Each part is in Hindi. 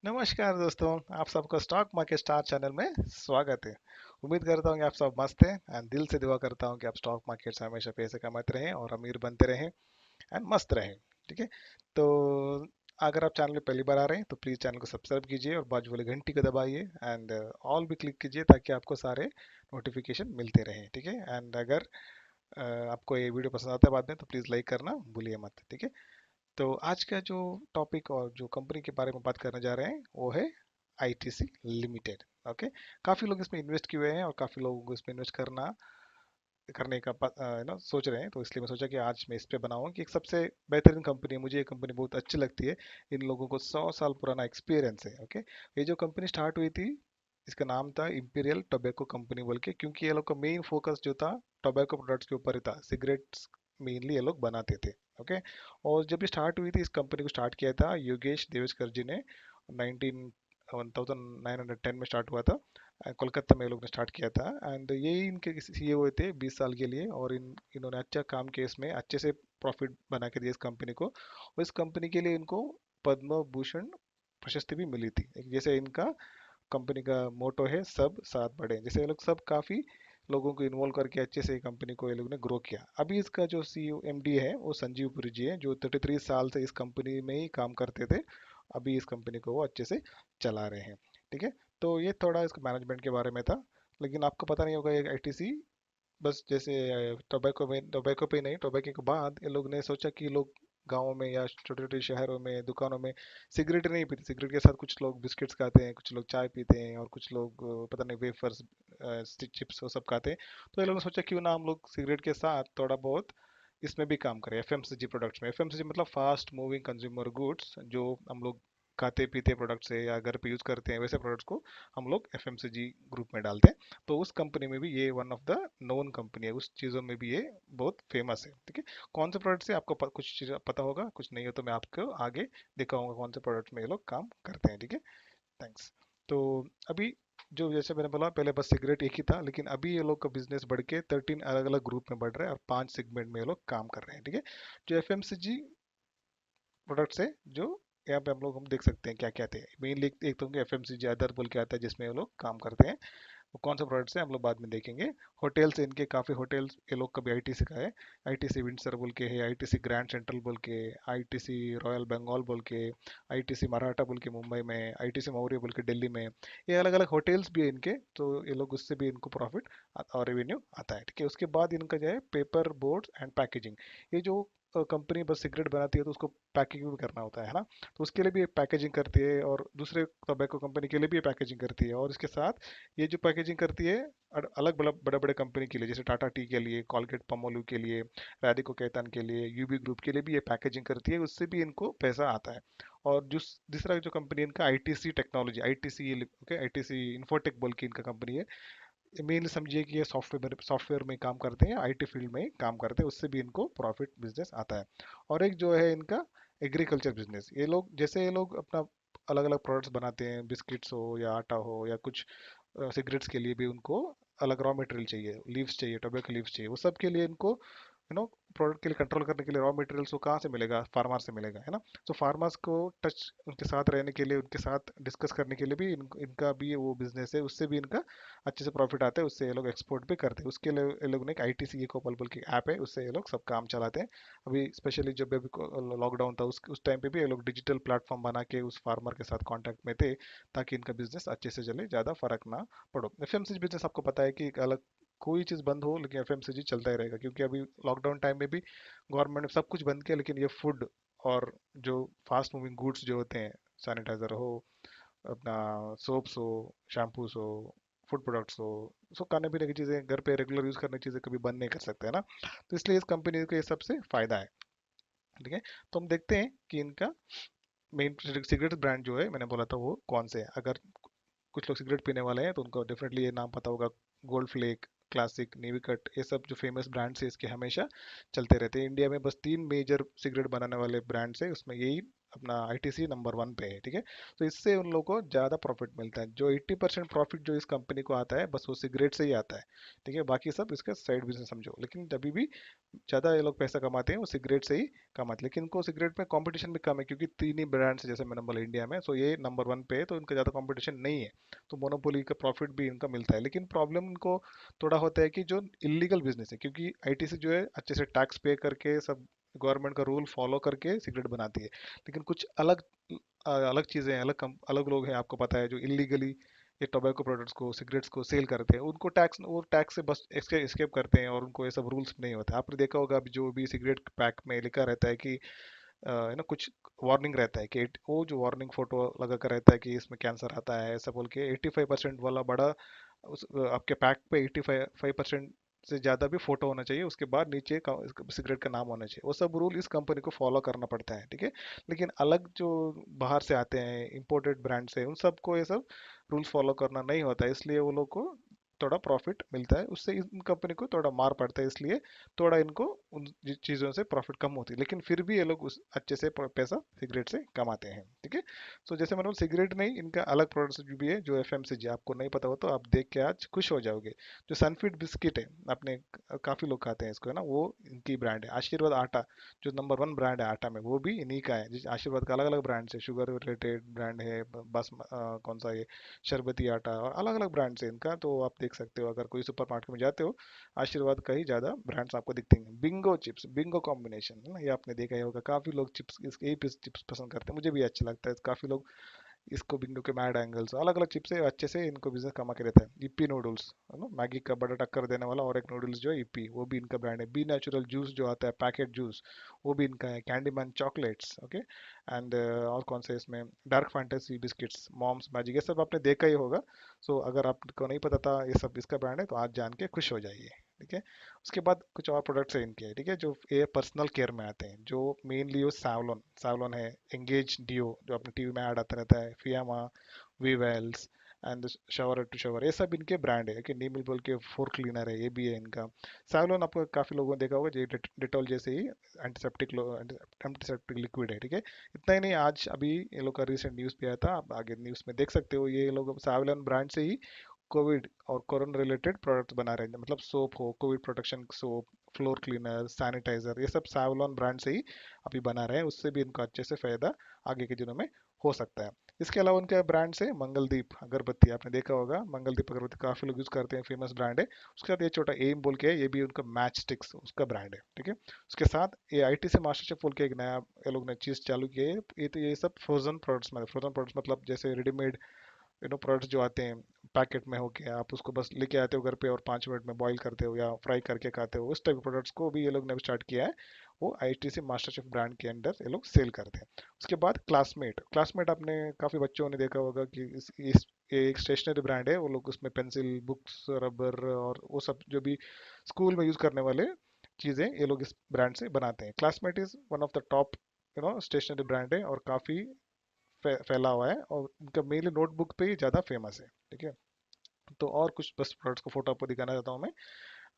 नमस्कार दोस्तों। आप सबका स्टॉक मार्केट स्टार चैनल में स्वागत है। उम्मीद करता हूँ कि आप सब मस्त हैं एंड दिल से दुआ करता हूँ कि आप स्टॉक मार्केट से हमेशा पैसे कमाते रहें और अमीर बनते रहें एंड मस्त रहें। ठीक है। तो अगर आप चैनल पे पहली बार आ रहे हैं तो प्लीज़ चैनल को सब्सक्राइब कीजिए और बाजू वाली घंटी को दबाइए एंड ऑल भी क्लिक कीजिए ताकि आपको सारे नोटिफिकेशन मिलते रहें। ठीक है। एंड अगर आपको ये वीडियो पसंद आता है बाद में तो प्लीज़ लाइक करना भूलिए मत। ठीक है। तो आज का जो टॉपिक और जो कंपनी के बारे में बात करने जा रहे हैं वो है आईटीसी लिमिटेड। ओके। काफ़ी लोग इसमें इन्वेस्ट किए हुए हैं और काफ़ी लोगों को इसमें इन्वेस्ट करने का सोच रहे हैं, तो इसलिए मैं सोचा कि आज मैं इस पे बनाऊं कि एक सबसे बेहतरीन कंपनी है। मुझे ये कंपनी बहुत अच्छी लगती है। इन लोगों को 100 साल पुराना एक्सपीरियंस है। ओके। ये जो कंपनी स्टार्ट हुई थी इसका नाम था इंपीरियल टोबैको कंपनी बोल के, क्योंकि ये लोग का मेन फोकस जो था टोबैको प्रोडक्ट्स के ऊपर ही था। सिगरेट्स मेनली ये लोग बनाते थे। ओके। और जब ये स्टार्ट हुई थी इस कंपनी को स्टार्ट किया था योगेश देवेशकर जी ने 19 1910 में स्टार्ट हुआ था। कोलकाता में ये लोग ने स्टार्ट किया था एंड यही इनके सीईओ थे 20 साल के लिए। और इन्होंने अच्छा काम किया, इसमें अच्छे से प्रॉफिट बना के दिया इस कंपनी को। और इस कंपनी के लिए इनको पद्म भूषण प्रशस्ति भी मिली थी। जैसे इनका कंपनी का मोटो है सब साथ बढ़े, जैसे ये लोग सब काफी लोगों को इन्वॉल्व करके अच्छे से कंपनी को ये लोग ने ग्रो किया। अभी इसका जो सीईओ एमडी है वो संजीव पुरी जी है, जो 33 साल से इस कंपनी में ही काम करते थे। अभी इस कंपनी को वो अच्छे से चला रहे हैं। ठीक है। तो ये थोड़ा इसका मैनेजमेंट के बारे में था। लेकिन आपको पता नहीं होगा ये आईटीसी बस जैसे टोबैको पे नहीं, टोबैको के बाद ये लोग ने सोचा कि लोग गाँव में या छोटे छोटे शहरों में दुकानों में सिगरेट नहीं पीते। सिगरेट के साथ कुछ लोग बिस्किट्स खाते हैं, कुछ लोग चाय पीते हैं और कुछ लोग पता नहीं वेफर्स चिप्स वो सब खाते हैं। तो ये लोगों ने सोचा क्यों ना हम लोग सिगरेट के साथ थोड़ा बहुत इसमें भी काम करें, एफएमसीजी प्रोडक्ट्स में। एफएमसीजी मतलब फास्ट मूविंग कंज्यूमर गुड्स, जो हम लोग खाते पीते प्रोडक्ट्स है या घर पे यूज करते हैं वैसे प्रोडक्ट्स को हम लोग एफएमसीजी ग्रुप में डालते हैं। तो उस कंपनी में भी ये one of the known company है, उस चीज़ों में भी ये बहुत फेमस है। ठीक है। कौन से प्रोडक्ट से आपको कुछ चीज़ पता होगा, कुछ नहीं हो तो मैं आपको आगे दिखाऊंगा कौन से प्रोडक्ट में ये लोग काम करते हैं। ठीक है। थैंक्स। तो अभी जो जैसे मैंने बोला पहले बस सिगरेट एक ही था, लेकिन अभी ये लोग का बिजनेस बढ़ के 13 अलग अलग ग्रुप में बढ़ रहा है और 5 सेगमेंट में ये लोग काम कर रहे हैं। ठीक है। जो एफएमसीजी प्रोडक्ट्स है जो यहाँ पे हम देख सकते हैं क्या क्या थे मेनली। एक तो एफएमसीजी अदर बोल के आता है जिसमें ये लोग काम करते हैं। वो कौन सा प्रोडक्ट्स है हम लोग बाद में देखेंगे। होटल्स, इनके काफ़ी होटल्स ये लोग का भी आईटीसी का है। आईटीसी विंडसर बोल के है, आईटीसी ग्रैंड सेंट्रल बोल के, आईटीसी रॉयल बंगाल बोल के, आईटीसी मराठा बोल के मुंबई में, आईटीसी मौर्य बोल के दिल्ली में। ये अलग अलग होटल्स भी है इनके, तो ये लोग उससे भी इनको प्रॉफिट और रेवेन्यू आता है। ठीक है। उसके बाद इनका जो है पेपर बोर्ड एंड पैकेजिंग। ये जो कंपनी बस सिगरेट बनाती है तो उसको पैकिंग भी करना होता है ना। तो उसके लिए भी पैकेजिंग करती है और दूसरे टोबैको कंपनी के लिए भी पैकेजिंग करती है। और इसके साथ ये जो पैकेजिंग करती है अलग बड़े बड़े कंपनी के लिए, जैसे टाटा टी के लिए, कॉलगेट पमोलू के लिए, राधिको केतन के लिए, यूबी ग्रुप के लिए भी ये पैकेजिंग करती है, उससे भी इनको पैसा आता है। और जो दूसरा जो कंपनी है इनका ITC technology, ITC okay, ITC infotech बोल के इनका कंपनी है। मेनली समझिए कि ये सॉफ्टवेयर में काम करते हैं, आईटी फील्ड में काम करते हैं, उससे भी इनको प्रॉफिट बिजनेस आता है। और एक जो है इनका एग्रीकल्चर बिजनेस। ये लोग अपना अलग अलग प्रोडक्ट्स बनाते हैं, बिस्किट्स हो या आटा हो या कुछ सिगरेट्स के लिए भी उनको अलग रॉ मटेरियल चाहिए, लीव्स चाहिए, टोबैको लीव्स चाहिए। वो सब के लिए इनको प्रोडक्ट के लिए कंट्रोल करने के लिए रॉ मटेरियल्स को कहाँ से मिलेगा, फार्मर से मिलेगा, है ना। तो फार्मर्स को टच उनके साथ रहने के लिए, उनके साथ डिस्कस करने के लिए भी इनका भी वो बिजनेस है, उससे भी इनका अच्छे से प्रॉफिट आता है, उससे ये लोग एक्सपोर्ट भी करते हैं। उसके लिए ये लोग ने एक आईटीसी इको बल्बल की ऐप है, उससे ये लोग सब काम चलाते हैं। अभी स्पेशली जब अभी लॉकडाउन था उस टाइम पे भी ये लोग डिजिटल प्लेटफॉर्म बना के उस फार्मर के साथ कांटेक्ट में थे, ताकि इनका बिजनेस अच्छे से चले, ज़्यादा फर्क ना पड़ो। एफएमसीजी बिजनेस आपको पता है कि एक अलग, कोई चीज़ बंद हो लेकिन एफएमसीजी चलता ही रहेगा, क्योंकि अभी लॉकडाउन टाइम में भी गवर्नमेंट ने सब कुछ बंद किया, लेकिन ये फूड और जो फास्ट मूविंग गुड्स जो होते हैं, सैनिटाइजर हो, अपना सोप्स हो, शैम्पूस हो, फूड प्रोडक्ट्स हो, सो खाने पीने की चीज़ें घर पे रेगुलर यूज़ करने की चीज़ें कभी बंद नहीं कर सकते, है ना। तो इसलिए इस कंपनी को ये सबसे फायदा है। ठीक है। तो हम देखते हैं कि इनका मेन सिगरेट ब्रांड जो है मैंने बोला था वो कौन से है। अगर कुछ लोग सिगरेट पीने वाले हैं तो उनको डेफिनेटली ये नाम पता होगा। गोल्ड फ्लेक, क्लासिक, नेविकट, ये सब जो फेमस ब्रांड्स है इसके हमेशा चलते रहते हैं। इंडिया में बस 3 मेजर सिगरेट बनाने वाले ब्रांड्स है, उसमें यही अपना आईटीसी नंबर 1 पे है, ठीक है। तो इससे उन लोगों को ज़्यादा प्रॉफिट मिलता है। जो 80% प्रॉफिट जो इस कंपनी को आता है बस वो सिगरेट से ही आता है, ठीक है। बाकी सब इसका साइड बिजनेस समझो। लेकिन जब भी ज़्यादा ये लोग पैसा कमाते हैं वो सिगरेट से ही कमाते हैं। लेकिन इनको सिगरेट में कंपटीशन भी कम है क्योंकि 3 ही ब्रांड्स है जैसे मैंने बोला इंडिया में, सो ये नंबर 1 पे है तो इनका ज़्यादा कंपटीशन नहीं है। तो मोनोपोली का प्रॉफिट भी इनका मिलता है। लेकिन प्रॉब्लम इनको थोड़ा होता है कि जो इलीगल बिजनेस है, क्योंकि आईटीसी जो है अच्छे से टैक्स पे करके सब गवर्नमेंट का रूल फॉलो करके सिगरेट बनाती है। लेकिन कुछ अलग अलग चीज़ें हैं, अलग लोग हैं आपको पता है जो इलीगली ये टोबैको प्रोडक्ट्स को सिगरेट्स को सेल करते हैं, उनको टैक्स वो टैक्स से बस एस्केप करते हैं और उनको ये सब रूल्स नहीं होते। आपने देखा होगा अभी जो भी सिगरेट पैक में लिखा रहता है कि कुछ वार्निंग रहता है कि वो जो वार्निंग फोटो लगा कर रहता है कि इसमें कैंसर आता है ऐसा बोल के 85% वाला बड़ा आपके पैक पे 85% से ज़्यादा भी फोटो होना चाहिए, उसके बाद नीचे सिगरेट का नाम होना चाहिए। वो सब रूल इस कंपनी को फॉलो करना पड़ता है, ठीक है। लेकिन अलग जो बाहर से आते हैं इंपोर्टेड ब्रांड से, उन सबको ये सब रूल्स फॉलो करना नहीं होता है, इसलिए वो लोग को थोड़ा प्रॉफिट मिलता है, उससे इन कंपनी को थोड़ा मार पड़ता है, इसलिए थोड़ा इनको उन चीज़ों से प्रॉफिट कम होती है। लेकिन फिर भी ये लोग उस अच्छे से पैसा सिगरेट से कमाते हैं, ठीक है। तो जैसे मैंने बोला सिगरेट नहीं, इनका अलग प्रोडक्ट्स भी है जो एफएमसीजी, आपको नहीं पता हो तो आप देख के आज खुश हो जाओगे। जो सनफीड बिस्किट है, आपने काफ़ी लोग खाते हैं इसको, है ना, वो इनकी ब्रांड है। आशीर्वाद आटा जो नंबर 1 ब्रांड है आटा में, वो भी इन्हीं का है। जिस आशीर्वाद का अलग अलग ब्रांड है, शुगर रिलेटेड ब्रांड है, बस कौन सा ये शरबती आटा, और अलग अलग ब्रांड्स है इनका। तो आप देख सकते हो अगर कोई सुपर मार्केट में जाते हो, आशीर्वाद का ही ज़्यादा ब्रांड्स आपको दिखते हैं। बिंगो चिप्स, बिंगो कॉम्बिनेशन है ना, ये आपने देखा ही होगा, काफ़ी लोग चिप्स यही चिप्स पसंद करते हैं, मुझे भी अच्छा लगता है। काफ़ी लोग इसको बिंगो के मैड एंगल्स अलग अलग चिप्स से अच्छे से इनको बिजनेस कमा के रहता है। ईपी नूडल्स है ना, मैगी का बड़ा टक्कर देने वाला और एक नूडल्स जो है ईपी, वो भी इनका ब्रांड है। बी नेचुरल जूस जो आता है पैकेट जूस, वो भी इनका है। Candyman chocolates, okay. एंड और कौन से इसमें dark fantasy biscuits, Mom's magic, ये सब आपने देखा ही होगा। सो अगर आपको नहीं पता था ये सब इसका ब्रांड है तो आज जान के खुश हो जाइए, ठीक है। उसके बाद कुछ और प्रोडक्ट्स है इनके, ठीक है, जो ये पर्सनल केयर में आते हैं, जो मेनली वो सैवलॉन सैवलॉन है, एंगेज डियो जो अपने टीवी में ऐड आता रहता है, Fiama, Vivels and Shower to Shower, ये सब इनके ब्रांड है। कि नीमल बोल के फोर क्लीनर है, ये भी है इनका। सैवलॉन आपको काफ़ी लोगों ने देखा होगा, ये डिटॉल जैसे ही एंटीसेप्टिक एंटीसेप्टिक लिक्विड है, ठीक है। इतना ही नहीं, आज अभी ये लोग का रिसेंट न्यूज़ भी आया था, आप आगे न्यूज़ में देख सकते हो, ये लोग सैवलॉन ब्रांड से ही कोविड और कोरोना रिलेटेड प्रोडक्ट्स बना रहे हैं। मतलब सोप हो, Covid protection soap, floor cleaner, sanitiser, ये सब सैवलॉन ब्रांड से ही अभी बना रहे हैं। उससे भी इनको अच्छे से फायदा आगे के दिनों में हो सकता है। इसके अलावा उनके ब्रांड से मंगलदीप अगरबत्ती, आपने देखा होगा, मंगलदीप अगरबत्ती काफ़ी लोग यूज़ करते हैं, फेमस ब्रांड है। उसके साथ ये छोटा एम बोल के है, ये भी उनका मैच स्टिक्स उसका ब्रांड है, ठीक है। उसके साथ ये आईटी से मास्टर शेफ बोल के एक नया ये लोग ने चीज़ चालू की है। ये तो ये सब फ्रोजन प्रोडक्ट्स में, फ्रोजन प्रोडक्ट्स मतलब जैसे रेडीमेड प्रोडक्ट्स जो आते हैं पैकेट में होके, आप उसको बस लेके आते हो घर पे और 5 मिनट में बॉईल करते हो या फ्राई करके खाते हो, उस टाइप प्रोडक्ट्स को भी ये लोग ने स्टार्ट किया है। वो आईटीसी मास्टरशेफ ब्रांड के अंडर ये लोग सेल करते हैं। उसके बाद क्लासमेट, क्लासमेट आपने काफ़ी बच्चों ने देखा होगा कि ये एक स्टेशनरी ब्रांड है। वो लोग उसमें पेंसिल, बुक्स, रबर और वो सब जो भी स्कूल में यूज़ करने वाले चीज़ें ये लोग इस ब्रांड से बनाते हैं। Classmate is one of the top stationery brand है और काफ़ी फैला हुआ है, और उनका मेनली नोटबुक पे ही ज़्यादा फेमस है, ठीक है। तो और कुछ बस प्रोडक्ट्स को फोटो आपको दिखाना चाहता हूँ मैं।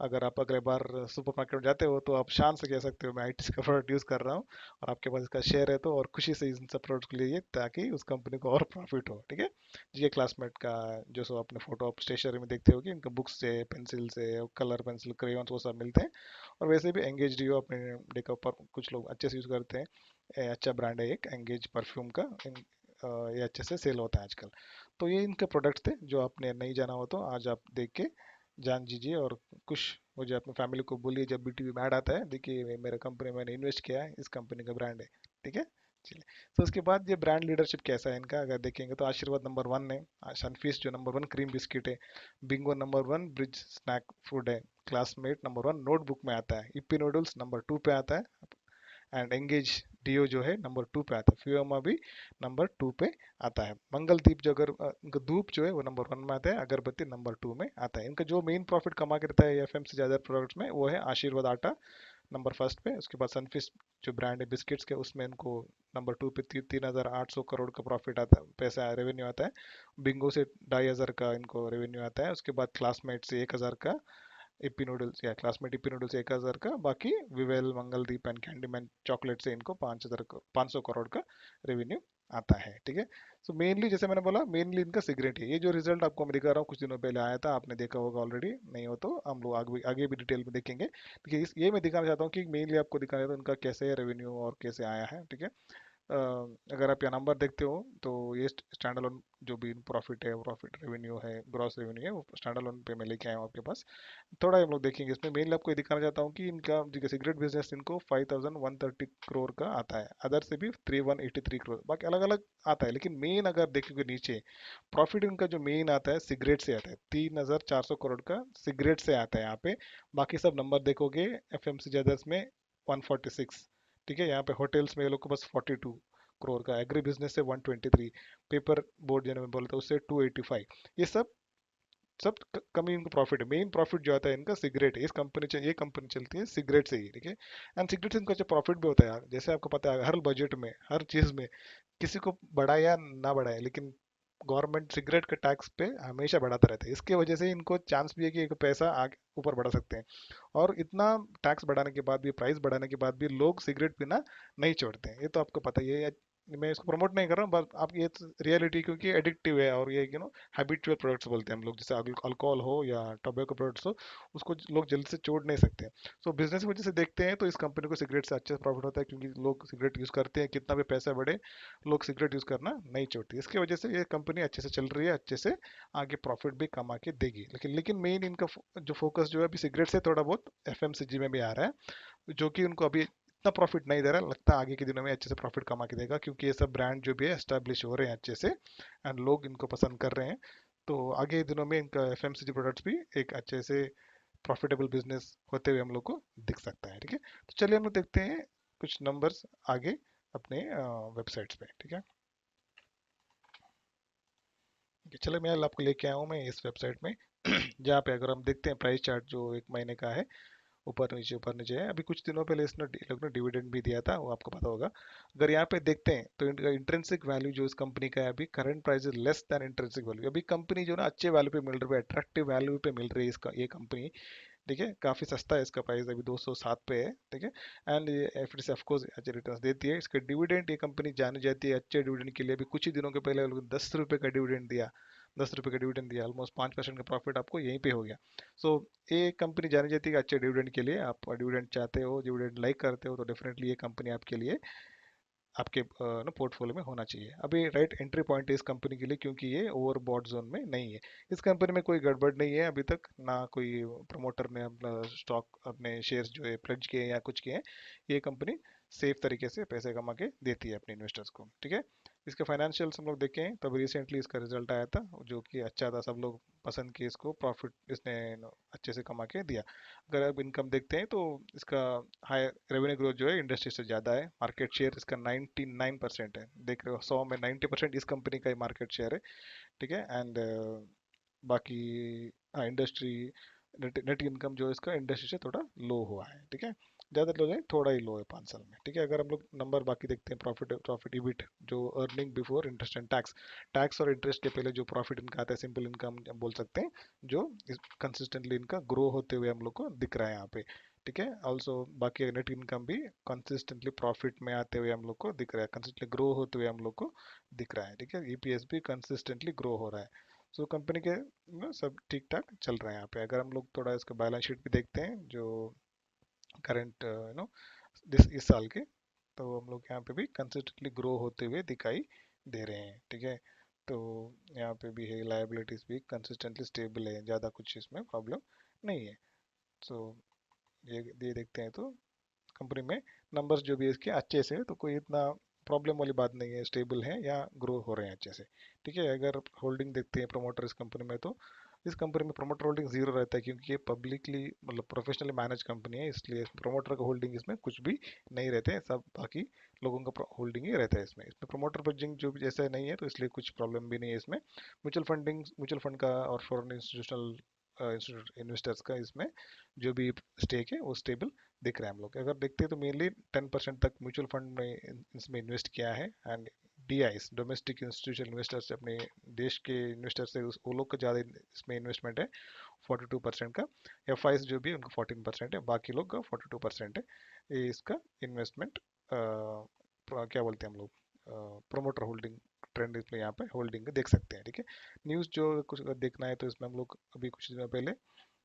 अगर आप अगले बार सुपर मार्केट में जाते हो तो आप शान से कह सकते हो मैं आईटी का प्रोडक्ट यूज़ कर रहा हूँ, और आपके पास इसका शेयर है तो, और खुशी से इन सब प्रोडक्ट्स को लीजिए ताकि उस कंपनी को और प्रॉफिट हो, ठीक है। जी, क्लासमेट का जो सो अपने फोटो आप स्टेशनरी में देखते हो कि इनका बुक्स से, पेंसिल से, कलर पेंसिल, क्रेयॉन्स, वो सब मिलते हैं। और वैसे भी एंगेज डिओ आपने देखा पर कुछ लोग अच्छे से यूज़ करते हैं। अच्छा ब्रांड है एक एंगेज परफ्यूम का, ये अच्छे से सेल होता है आजकल। तो ये इनके प्रोडक्ट्स थे, जो आपने नहीं जाना हो तो आज आप देख के जान दीजिए और खुश हो जाए। अपनी फैमिली को बोलिए जब भी टीवी में ऐड आता है, देखिए मेरे कंपनी में मैंने इन्वेस्ट किया है, इस कंपनी का ब्रांड है, ठीक है। चलिए, तो उसके बाद ये ब्रांड लीडरशिप कैसा है इनका अगर देखेंगे तो आशीर्वाद नंबर 1 है, सनफीस्ट जो नंबर 1 क्रीम बिस्किट है, Bingo number 1 bridge snack food है, क्लासमेट नंबर 1 नोटबुक में आता है, इप्पी नूडल्स नंबर 2 पे आता है, एंड एंगेज डीओ जो है नंबर 2 पे आता है, फ्यूमा भी नंबर 2 पे आता है। मंगलदीप जो अगर इनका धूप जो है वो नंबर 1 में आता है, अगरबत्ती नंबर 2 में आता है। इनका जो मेन प्रॉफिट कमा के रहता है एफएम से ज़्यादा प्रोडक्ट्स में, वो है आशीर्वाद आटा नंबर फर्स्ट पे। उसके बाद सनफिस्ट जो ब्रांड है बिस्किट्स के, उसमें इनको नंबर 2 पे 3,800 करोड़ का प्रॉफिट आता है, पैसा रेवेन्यू आता है। बिंगो से 2,500 का इनको रेवेन्यू आता है। उसके बाद क्लासमेट से 1,000 का, इप्पी नूडल्स या क्लासमेट इप्पी नूडल्स 1,000 का, बाकी Vivel, Mangaldeep and Candyman chocolate से इनको 500 करोड़ का रेवेन्यू आता है। ठीक है। सो मेनली जैसे मैंने बोला, मेनली इनका सिगरेट है। ये जो रिजल्ट आपको मैं दिखा रहा हूँ कुछ दिनों पहले आया था, आपने देखा होगा ऑलरेडी, नहीं हो तो हम लोग आगे भी डिटेल में देखेंगे। देखिए ये मैं दिखाना चाहता हूँ कि मेनली आपको दिखाना चाहता हूँ इनका कैसे रेवेन्यू और कैसे आया है। ठीक है। अ, अगर आप यहाँ नंबर देखते हो तो ये स्टैंड अलोन जो भी प्रॉफिट है, प्रॉफिट रेवेन्यू है, ग्रॉस रेवेन्यू है, वो स्टैंड अलोन पे मैं लेके आया हूँ आपके पास। थोड़ा हम लोग देखेंगे इसमें। मेनली आपको ये दिखाना चाहता हूँ कि इनका जो सिगरेट बिजनेस इनको 5,130 करोड़ का आता है, अदर से भी 3,183 करोड़, बाकी अलग अलग आता है। लेकिन मेन अगर देखोगे नीचे, प्रॉफिट इनका जो मेन आता है सिगरेट से आता है, 3,400 करोड़ का सिगरेट से आता है यहाँ पे। बाकी सब नंबर देखोगे एफ एम सी अदर्स में 146। ठीक है। यहाँ पे होटल्स में ये लोग को बस 42 करोड़ का, एग्री बिजनेस से 123, पेपर बोर्ड जो मैं बोलता हूँ उससे 285। ये सब सब कमी इनको प्रॉफिट है। मेन प्रॉफिट जो आता है इनका सिगरेट है। इस कंपनी से, ये कंपनी चलती है सिगरेट से ही। ठीक है। एंड सिगरेट से इनको अच्छा प्रॉफिट भी होता है यार। जैसे आपको पता है हर बजट में, हर चीज में, किसी को बढ़ाए या ना बढ़ाए, लेकिन गवर्नमेंट सिगरेट के टैक्स पे हमेशा बढ़ाता रहता है। इसके वजह से इनको चांस भी है कि एक पैसा आगे ऊपर बढ़ा सकते हैं। और इतना टैक्स बढ़ाने के बाद भी, प्राइस बढ़ाने के बाद भी लोग सिगरेट पीना नहीं छोड़ते हैं। ये तो आपको पता ही है। मैं इसको प्रमोट नहीं कर रहा हूँ, बस आप ये रियलिटी, क्योंकि एडिक्टिव है और ये हैबिचुअल प्रोडक्ट्स बोलते हैं हम लोग, जैसे अल्कोहल हो या टोबैको प्रोडक्ट्स हो, उसको लोग जल्दी से छोड़ नहीं सकते। सो बिजनेस की वजह से देखते हैं तो इस कंपनी को सिगरेट से अच्छे से प्रॉफिट होता है, क्योंकि लोग सिगरेट यूज करते हैं, कितना भी पैसा बढ़े लोग सिगरेट यूज करना नहीं छोड़ते। इसकी वजह से ये कंपनी अच्छे से चल रही है, अच्छे से आगे प्रॉफिट भी कमा के देगी। लेकिन मेन इनका जो फोकस जो है अभी सिगरेट से थोड़ा बहुत एफएमसीजी में भी आ रहा है, जो कि उनको अभी इतना प्रॉफिट नहीं दे रहा। लगता है आगे के दिनों में अच्छे से प्रॉफिट कमा के देगा, क्योंकि ये सब ब्रांड जो भी है एस्टेब्लिश हो रहे हैं अच्छे से, एंड लोग इनको पसंद कर रहे हैं। तो आगे दिनों में इनका एफएमसीजी प्रोडक्ट्स भी एक अच्छे से प्रॉफिटेबल बिजनेस होते हुए हम लोग को दिख सकता है। ठीक है। तो चलिए हम लोग देखते हैं कुछ नंबर्स आगे अपने वेबसाइट्स पे। ठीक है। चलो मैं आपको लेके आया हूँ मैं इस वेबसाइट में जहाँ पे अगर हम देखते हैं प्राइस चार्ट जो एक महीने का है, ऊपर नीचे है। अभी कुछ दिनों पहले इसने लोग ने डिविडेंड भी दिया था, वो आपको पता होगा। अगर यहाँ पे देखते हैं तो इनका इंट्रिंसिक वैल्यू जो इस कंपनी का है अभी, current price is less than intrinsic value. अभी कंपनी जो ना अच्छे वैल्यू पे मिल रही है, अट्रैक्टिव वैल्यू पे मिल रही है इसका, ये कंपनी। ठीक है। काफी सस्ता है इसका प्राइस, अभी 207 पे है। ठीक है। एंड ये एफडीसी ऑफ कोर्स अच्छे रिटर्न देती है। इसके डिविडेंड, ये कंपनी जानी जाती है अच्छे डिविडेंड के लिए। अभी कुछ ही दिनों के पहले लोग 10 रुपए का डिविडेंड दिया, 10 रुपए का डिविडेंड दिया, ऑलमोस्ट 5% का प्रॉफिट आपको यहीं पे हो गया। सो ये कंपनी जानी जाती है अच्छे डिविडेंड के लिए। आप डिविडेंड चाहते हो, डिविडेंड लाइक करते हो, तो डेफिनेटली ये कंपनी आपके लिए, आपके ना पोर्टफोलियो में होना चाहिए। अभी राइट एंट्री पॉइंट है इस कंपनी के लिए, क्योंकि ये ओवरबॉट जोन में नहीं है। इस कंपनी में कोई गड़बड़ नहीं है अभी तक, ना कोई प्रमोटर ने अपना स्टॉक, अपने शेयर्स जो है प्लेज किए या कुछ किए हैं। ये कंपनी सेफ तरीके से पैसे कमा के देती है अपने इन्वेस्टर्स को। ठीक है। इसके फाइनेंशियल्स हम लोग देखें तब रिसेंटली इसका रिजल्ट आया था, जो कि अच्छा था, सब लोग पसंद किए इसको, प्रॉफिट इसने अच्छे से कमा के दिया। अगर आप इनकम देखते हैं तो इसका हाई रेवेन्यू ग्रोथ जो है इंडस्ट्री से ज़्यादा है। मार्केट शेयर इसका 99% है। देख रहे हो, 100 में 90% इस कंपनी का ही मार्केट शेयर है। ठीक है। एंड बाकी इंडस्ट्री नेट इनकम जो है इसका इंडस्ट्री से थोड़ा लो हुआ है। ठीक है। ज़्यादा लो नहीं, थोड़ा ही लो है 5 साल में। ठीक है। अगर हम लोग नंबर बाकी देखते हैं, प्रॉफिट प्रॉफिट इबिट, जो earning before interest and tax, tax और इंटरेस्ट के पहले जो प्रॉफिट इनका आता है, सिंपल इनकम बोल सकते हैं, जो कंसिस्टेंटली इनका ग्रो होते हुए हम लोग को दिख रहा है यहाँ पे। ठीक है। ऑल्सो बाकी नेट इनकम भी कंसिस्टेंटली प्रॉफिट में आते हुए हम लोग को दिख रहा है, कंसिस्टेंटली ग्रो होते हुए हम लोग को दिख रहा है। ठीक है। ईपीएस भी कंसिस्टेंटली ग्रो हो रहा है। सो कंपनी के सब ठीक ठाक चल रहा है यहाँ पे। अगर हम लोग थोड़ा इसका बैलेंस शीट भी देखते हैं, जो करंट इस साल के, तो हम लोग यहाँ पे भी कंसिस्टेंटली ग्रो होते हुए दिखाई दे रहे हैं। ठीक है। तो यहाँ पे भी है, लायबिलिटीज भी कंसिस्टेंटली स्टेबल है, ज़्यादा कुछ इसमें प्रॉब्लम नहीं है। सो ये देखते हैं तो कंपनी में नंबर्स जो भी है इसके अच्छे से है, तो कोई इतना प्रॉब्लम वाली बात नहीं है, स्टेबल है या ग्रो हो रहे हैं अच्छे से। ठीक है। अगर होल्डिंग देखते हैं प्रमोटर इस कंपनी में, तो इस कंपनी में प्रमोटर होल्डिंग जीरो रहता है, क्योंकि ये पब्लिकली मतलब प्रोफेशनली मैनेज कंपनी है, इसलिए प्रमोटर का होल्डिंग इसमें कुछ भी नहीं रहते हैं। सब बाकी लोगों का होल्डिंग ही रहता है इसमें प्रमोटर पजिंग जो भी जैसा नहीं है, तो इसलिए कुछ प्रॉब्लम भी नहीं है इसमें। म्यूचुअल फंड का और फॉरेन इंस्टीट्यूशनल इन्वेस्टर्स का इसमें जो भी स्टेक है वो स्टेबल दिख रहा है हम लोग। अगर देखते हैं तो मेनली 10% तक म्यूचुअल फंड में इसमें इन्वेस्ट किया है, and DIs, domestic institutional investor से, अपने देश के इन्वेस्टर से, वो लोग का ज़्यादा इसमें इन्वेस्टमेंट है 42% का। FIs जो भी है उनका 14% है, बाकी लोग का 42% है। ये इसका इन्वेस्टमेंट क्या बोलते हैं हम लोग, प्रोमोटर होल्डिंग ट्रेंड इसमें यहाँ पे होल्डिंग देख सकते हैं। ठीक है, न्यूज़ जो कुछ अगर देखना है तो इसमें हम लोग अभी कुछ दिनों पहले,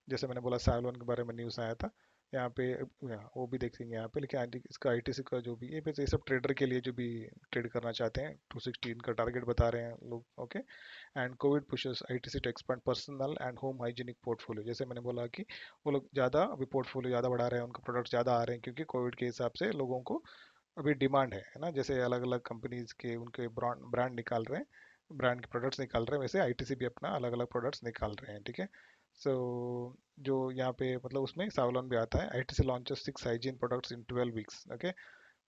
जैसे मैंने बोला साइलोन के बारे में न्यूज़ आया था यहाँ पे, वो भी देखेंगे यहाँ पे। लेकिन इसका ITC का जो भी ये वैसे ये सब ट्रेडर के लिए जो भी ट्रेड करना चाहते हैं, 216 का टारगेट बता रहे हैं लोग। Okay, and Covid pushes ITC to expand personal and home hygienic portfolio. जैसे मैंने बोला कि वो लोग ज़्यादा अभी पोर्टफोलियो ज़्यादा बढ़ा रहे हैं, उनके प्रोडक्ट्स ज़्यादा आ रहे हैं क्योंकि कोविड के हिसाब से लोगों को अभी डिमांड है ना। जैसे अलग अलग कंपनीज के उनके ब्रांड ब्रांड निकाल रहे हैं, ब्रांड के प्रोडक्ट्स निकाल रहे हैं, वैसे ITC भी अपना अलग अलग प्रोडक्ट्स निकाल रहे हैं। ठीक है, सो जो यहाँ पे मतलब उसमें सावलॉन भी आता है, ITC launches 6 hygiene products in 12 weeks. Okay,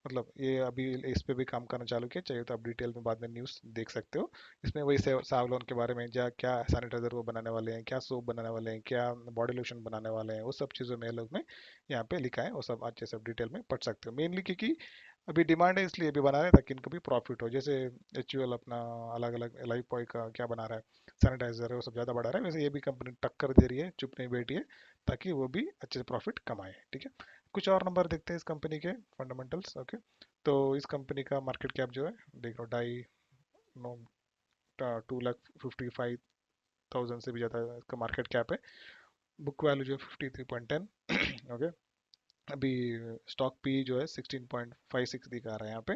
मतलब ये अभी इस पे भी काम करना चालू किया, चाहिए तो आप डिटेल में बाद में न्यूज़ देख सकते हो। इसमें वही सावलॉन के बारे में, क्या क्या सैनिटाइजर वो बनाने वाले हैं, क्या सोप बनाने वाले हैं, क्या बॉडी लोशन बनाने वाले हैं, वो सब चीज़ों में लोग ने यहाँ पे लिखा है, वो सब अच्छे से डिटेल में पढ़ सकते हो। मेनली क्योंकि अभी डिमांड है इसलिए भी बना रहे हैं ताकि इनको भी प्रॉफिट हो। जैसे HUL अपना अलग अलग लाइफ बॉय का क्या बना रहा है, सैनिटाइजर है, वो सब ज़्यादा बढ़ा रहा है, वैसे ये भी कंपनी टक्कर दे रही है, चुप नहीं बैठी है, ताकि वो भी अच्छे से प्रॉफिट कमाए। ठीक है, कुछ और नंबर देखते हैं इस कंपनी के फंडामेंटल्स। ओके, तो इस कंपनी का मार्केट कैप जो है देख लो, ढाई नो 2,55,000 से भी ज़्यादा इसका मार्केट कैप है। बुक वैल्यू जो है 53.10। ओके, अभी स्टॉक पी जो है 16.56 दिखा रहा है यहाँ पे।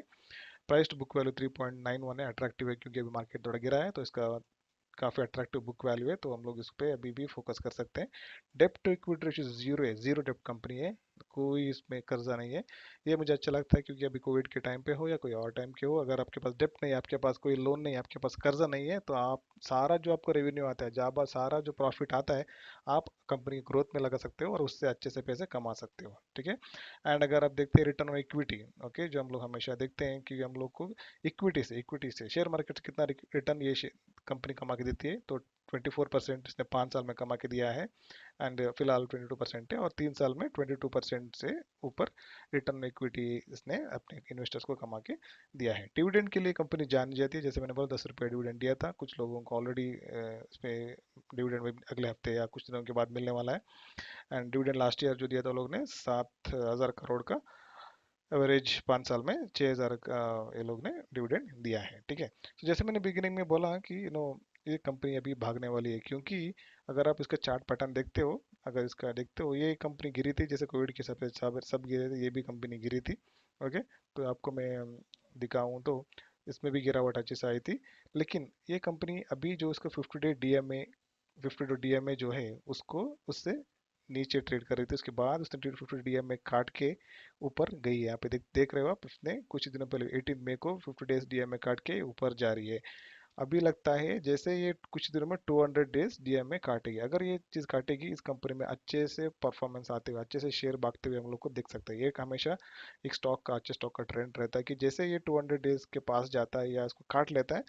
प्राइस टू बुक वैल्यू 3.91 है, अट्रैक्टिव है क्योंकि अभी मार्केट थोड़ा गिरा है, तो इसका काफ़ी अट्रैक्टिव बुक वैल्यू है, तो हम लोग इस पे अभी भी फोकस कर सकते हैं। डेप्ट टू इक्विटी रेशियो जीरो है, जीरो डेप्ट कंपनी है, कोई इसमें कर्जा नहीं है। ये मुझे अच्छा लगता है क्योंकि अभी कोविड के टाइम पे हो या कोई और टाइम के हो, अगर आपके पास डेप्ट नहीं है, आपके पास कोई लोन नहीं है, आपके पास कर्जा नहीं है, तो आप सारा जो आपको रेवेन्यू आता है, जहाँ सारा जो प्रॉफिट आता है, आप कंपनी ग्रोथ में लगा सकते हो और उससे अच्छे से पैसे कमा सकते हो। ठीक है, एंड अगर आप देखते हैं रिटर्न ऑन इक्विटी, ओके, जो हम लोग हमेशा देखते हैं कि हम लोग को इक्विटी से शेयर मार्केट से कितना रिटर्न ये कंपनी कमा के देती है, तो 24% इसने 5 साल में कमा के दिया है। एंड फिलहाल 22% है, और 3 साल में 22% से ऊपर रिटर्न इक्विटी इसने अपने इन्वेस्टर्स को कमा के दिया है। डिविडेंड के लिए कंपनी जानी जाती है, जैसे मैंने बोला 10 रुपये डिविडेंड दिया था, कुछ लोगों को ऑलरेडी इसमें डिविडेंड में अगले हफ्ते या कुछ दिनों के बाद मिलने वाला है। एंड डिविडेंड लास्ट ईयर जो दिया था लोग ने 7,000 करोड़ का, एवरेज 5 साल में 6,000 का ये लोग ने डिविडेंड दिया है। ठीक है, तो जैसे मैंने बिगिनिंग में बोला कि ये कंपनी अभी भागने वाली है, क्योंकि अगर आप इसका चार्ट पैटर्न देखते हो, अगर इसका देखते हो, ये कंपनी गिरी थी, जैसे कोविड के सब गिरे थे, ये भी कंपनी गिरी थी। ओके, तो आपको मैं दिखाऊं तो इसमें भी गिरावट अच्छी से आई थी। लेकिन ये कंपनी अभी जो इसका 50 डे DMA जो है, उसको उससे नीचे ट्रेड कर रही थी, उसके बाद उसने 50 DMA काट के ऊपर गई है। यहाँ पे देख रहे हो आप, इसने कुछ दिनों पहले 18 मई को 50 डेज DMA काट के ऊपर जा रही है। अभी लगता है जैसे ये कुछ दिनों में 200 डेज DMA काटेगी। अगर ये चीज़ काटेगी, इस कंपनी में अच्छे से परफॉर्मेंस आते हुए, अच्छे से शेयर भागते हुए हम लोग को दिख सकता है। ये एक हमेशा एक स्टॉक का, अच्छे स्टॉक का ट्रेंड रहता है कि जैसे ये 200 डेज के पास जाता है या इसको काट लेता है,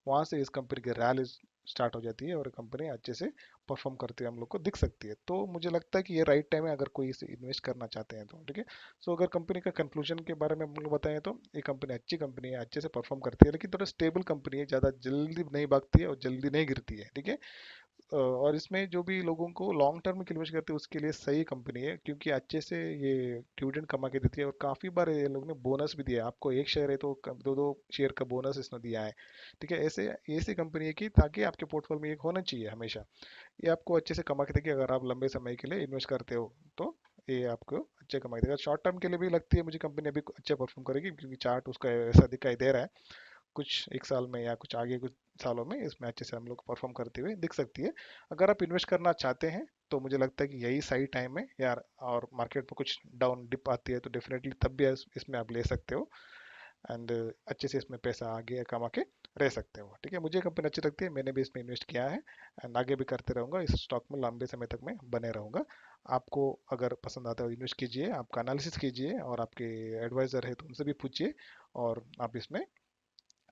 वहां से इस कंपनी की रैली स्टार्ट हो जाती है और कंपनी अच्छे से परफॉर्म करते हुए हम लोग को दिख सकती है। तो मुझे लगता है कि ये राइट टाइम है अगर कोई इसे इन्वेस्ट करना चाहते हैं तो। ठीक है, सो अगर कंपनी का कंक्लूजन के बारे में हम लोग बताएं तो ये कंपनी अच्छी कंपनी है, अच्छे से परफॉर्म करती है, लेकिन थोड़ा स्टेबल कंपनी है, ज़्यादा जल्दी नहीं भागती है और जल्दी नहीं गिरती है। ठीक है, और इसमें जो भी लोगों को लॉन्ग टर्म में इन्वेस्ट करते हैं उसके लिए सही कंपनी है, क्योंकि अच्छे से ये डिविडेंड कमा के देती है, और काफ़ी बार ये लोग ने बोनस भी दिया है। आपको एक शेयर है तो दो दो शेयर का बोनस इसने दिया है। ठीक है, ऐसे ऐसी कंपनी है कि ताकि आपके पोर्टफोलियो में एक होना चाहिए हमेशा, ये आपको अच्छे से कमा के देगी अगर आप लंबे समय के लिए इन्वेस्ट करते हो तो। ये आपको अच्छे कमा के देगा। शॉर्ट टर्म के लिए भी लगती है मुझे कंपनी अभी अच्छे परफॉर्म करेगी, क्योंकि चार्ट उसका ऐसा दिखाई दे रहा है, कुछ एक साल में या कुछ आगे कुछ सालों में इसमें अच्छे से हम लोग परफॉर्म करते हुए दिख सकती है। अगर आप इन्वेस्ट करना चाहते हैं तो मुझे लगता है कि यही सही टाइम है यार, और मार्केट में कुछ डाउन डिप आती है तो डेफिनेटली तब भी इसमें आप ले सकते हो, एंड अच्छे से इसमें पैसा आगे कमा के रह सकते हो। ठीक है, मुझे कंपनी अच्छी लगती है, मैंने भी इसमें इन्वेस्ट किया है, एंड आगे भी करते रहूंगा, इस स्टॉक में लंबे समय तक मैं बने रहूंगा। आपको अगर पसंद आता है इन्वेस्ट कीजिए, आपका एनालिसिस कीजिए, और आपके एडवाइजर है तो उनसे भी पूछिए, और आप इसमें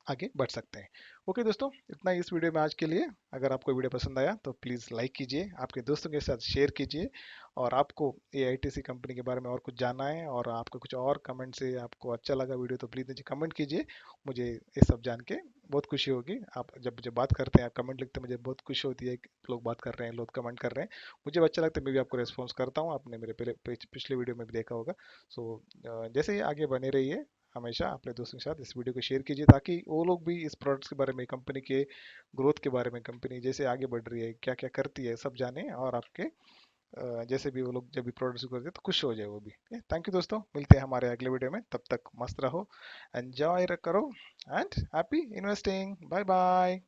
आगे बढ़ सकते हैं। ओके दोस्तों, इतना इस वीडियो में आज के लिए। अगर आपको वीडियो पसंद आया तो प्लीज़ लाइक कीजिए, आपके दोस्तों के साथ शेयर कीजिए, और आपको AITC कंपनी के बारे में और कुछ जानना है और आपको कुछ और कमेंट से आपको अच्छा लगा वीडियो तो प्लीज़ नीचे कमेंट कीजिए। मुझे ये सब जान के बहुत खुशी होगी। आप जब जब बात करते हैं, आप कमेंट लिखते हैं, मुझे बहुत खुशी होती है कि लोग बात कर रहे हैं, लोग कमेंट कर रहे हैं। मुझे भी अच्छा लगता है, मैं भी आपको रिस्पॉन्स करता हूँ। आपने मेरे पिछले वीडियो में भी देखा होगा। सो जैसे ही आगे बने रहिए, हमेशा अपने दोस्तों के साथ इस वीडियो को शेयर कीजिए, ताकि वो लोग भी इस प्रोडक्ट्स के बारे में, कंपनी के ग्रोथ के बारे में, कंपनी जैसे आगे बढ़ रही है, क्या क्या करती है, सब जाने, और आपके जैसे भी वो लोग जब भी प्रोडक्ट्स करते हैं तो खुश हो जाए वो भी। थैंक यू दोस्तों, मिलते हैं हमारे अगले वीडियो में। तब तक मस्त रहो, एंजॉय करो, and happy investing. Bye bye.